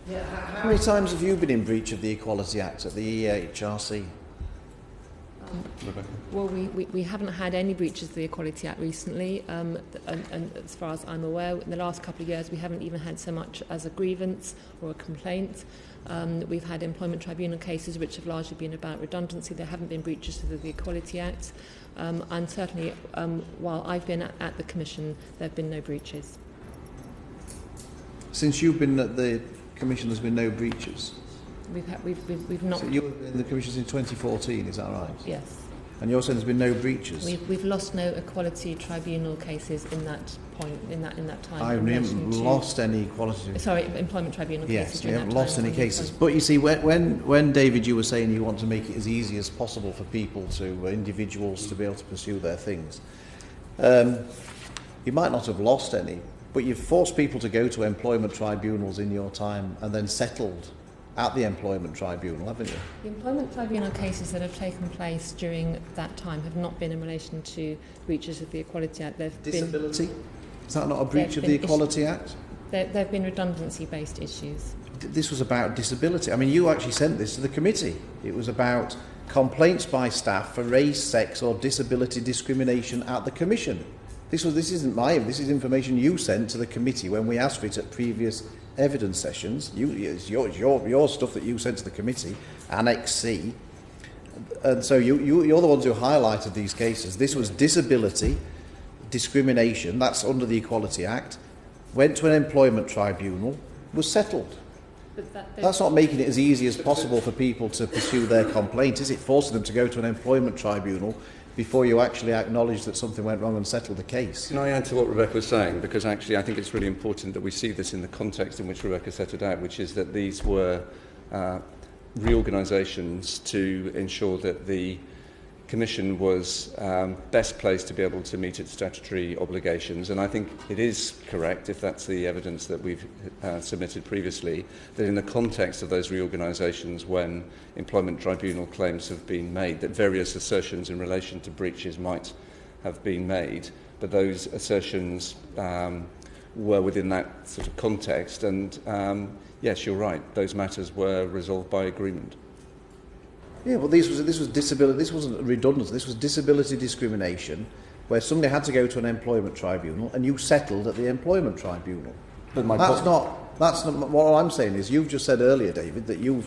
Yeah, how many times have you been in breach of the Equality Act at the EHRC? Rebecca? Well, we haven't had any breaches of the Equality Act recently, and as far as I'm aware, in the last couple of years we haven't even had so much as a grievance or a complaint. We've had employment tribunal cases which have largely been about redundancy. There haven't been breaches of the Equality Act, and certainly while I've been at the Commission, there have been no breaches. Since you've been at the Commission, there's been no breaches? We've not. So you've been in the Commission since 2014, is that right? Yes. And you're saying there's been no breaches? We've lost no Equality Tribunal cases in that point, in that time. I haven't lost any equality. Sorry, Employment Tribunal cases. Yes, you haven't lost any cases. But you see, when David, you were saying you want to make it as easy as possible for people individuals to be able to pursue their things, you might not have lost any, but you've forced people to go to employment tribunals in your time and then settled at the employment tribunal, haven't you? The employment tribunal cases that have taken place during that time have not been in relation to breaches of the Equality Act. Disability? Is that not a breach of the Equality Act? There have been redundancy-based issues. This was about disability. I mean, you actually sent this to the committee. It was about complaints by staff for race, sex or disability discrimination at the Commission. This isn't this is information you sent to the committee when we asked for it at previous evidence sessions. It's your stuff that you sent to the committee, Annex C. And so you're the ones who highlighted these cases. This was disability, discrimination, that's under the Equality Act, went to an employment tribunal, was settled. But that's not making it as easy as possible for people to pursue their complaint, is it? Forcing them to go to an employment tribunal before you actually acknowledge that something went wrong and settle the case. Can I add to what Rebecca was saying? Because actually I think it's really important that we see this in the context in which Rebecca set it out, which is that these were reorganisations to ensure that the Commission was best placed to be able to meet its statutory obligations. And I think it is correct, if that's the evidence that we've submitted previously, that in the context of those reorganisations, when employment tribunal claims have been made, that various assertions in relation to breaches might have been made, but those assertions were within that sort of context. And yes, you're right, those matters were resolved by agreement. Yeah, well, this was disability. This wasn't redundancy. This was disability discrimination, where somebody had to go to an employment tribunal, and you settled at the employment tribunal. But That's not what I'm saying. Is you've just said earlier, David, that you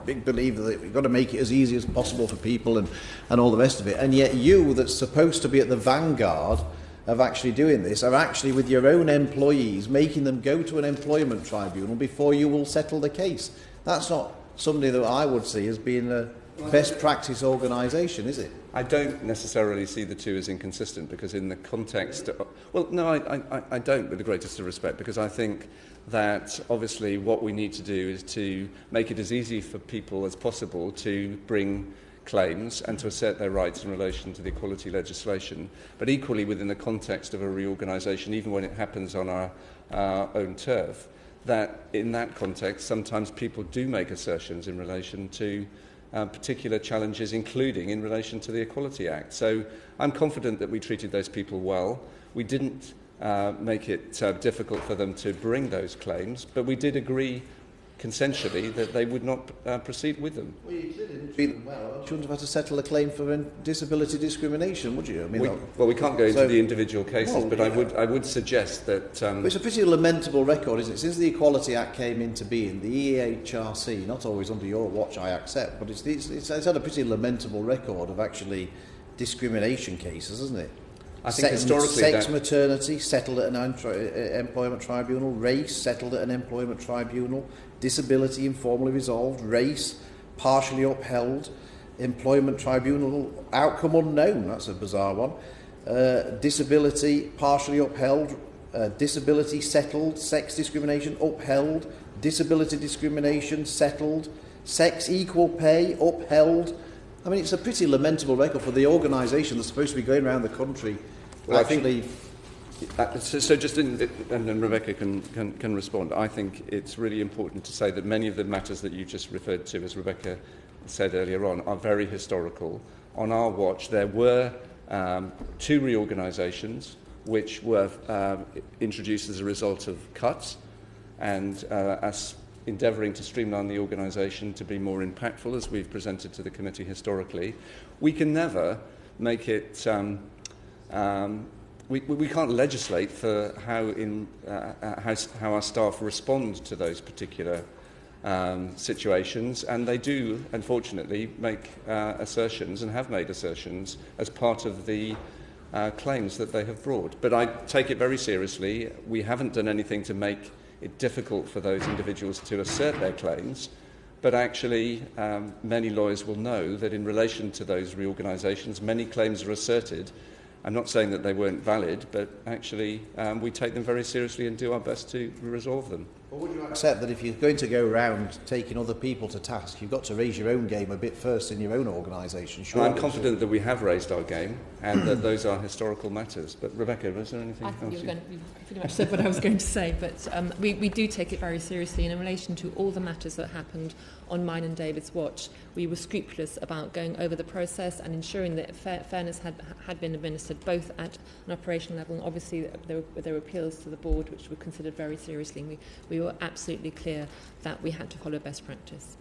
big believer that we've got to make it as easy as possible for people and all the rest of it, and yet you, that's supposed to be at the vanguard of actually doing this, are actually with your own employees making them go to an employment tribunal before you will settle the case. That's not somebody that I would see as being a best practice organisation, is it? I don't necessarily see the two as inconsistent, because in the context of, I don't, with the greatest of respect, because I think that obviously what we need to do is to make it as easy for people as possible to bring claims and to assert their rights in relation to the equality legislation, but equally within the context of a reorganisation, even when it happens on our own turf, that in that context sometimes people do make assertions in relation to particular challenges, including in relation to the Equality Act. So I'm confident that we treated those people well. We didn't make it difficult for them to bring those claims, but we did agree consensually that they would not proceed with them. Well, you didn't treat them well. You wouldn't have had to settle a claim for disability discrimination, would you? I mean, we can't go into the individual cases, but I would suggest that... it's a pretty lamentable record, isn't it? Since the Equality Act came into being, the EHRC, not always under your watch, I accept, but it's had a pretty lamentable record of actually discrimination cases, hasn't it? I think historically maternity, settled at an employment tribunal. Race, settled at an employment tribunal. Disability, informally resolved. Race, partially upheld. Employment tribunal, outcome unknown. That's a bizarre one. Disability, partially upheld. Disability, settled. Sex discrimination, upheld. Disability discrimination, settled. Sex equal pay, upheld. I mean, it's a pretty lamentable record for the organisation that's supposed to be going around the country. Well, actually, and then Rebecca can respond. I think it's really important to say that many of the matters that you just referred to, as Rebecca said earlier on, are very historical. On our watch, there were two reorganisations which were introduced as a result of cuts, and as endeavouring to streamline the organisation to be more impactful, as we've presented to the committee historically. We can never make it... We can't legislate for how our staff respond to those particular situations, and they do, unfortunately, make assertions and have made assertions as part of the claims that they have brought. But I take it very seriously. We haven't done anything to make it difficult for those individuals to assert their claims, but actually many lawyers will know that in relation to those reorganisations, many claims are asserted. I'm not saying that they weren't valid, but actually we take them very seriously and do our best to resolve them. Well, would you accept that if you're going to go around taking other people to task, you've got to raise your own game a bit first in your own organisation? Sure. I'm confident that we have raised our game and that those are historical matters. But Rebecca, was there anything else? You pretty much said what I was going to say, but we do take it very seriously. And in relation to all the matters that happened on mine and David's watch, we were scrupulous about going over the process and ensuring that fairness had been administered both at an operational level, and obviously there were appeals to the board which were considered very seriously. And we were absolutely clear that we had to follow best practice.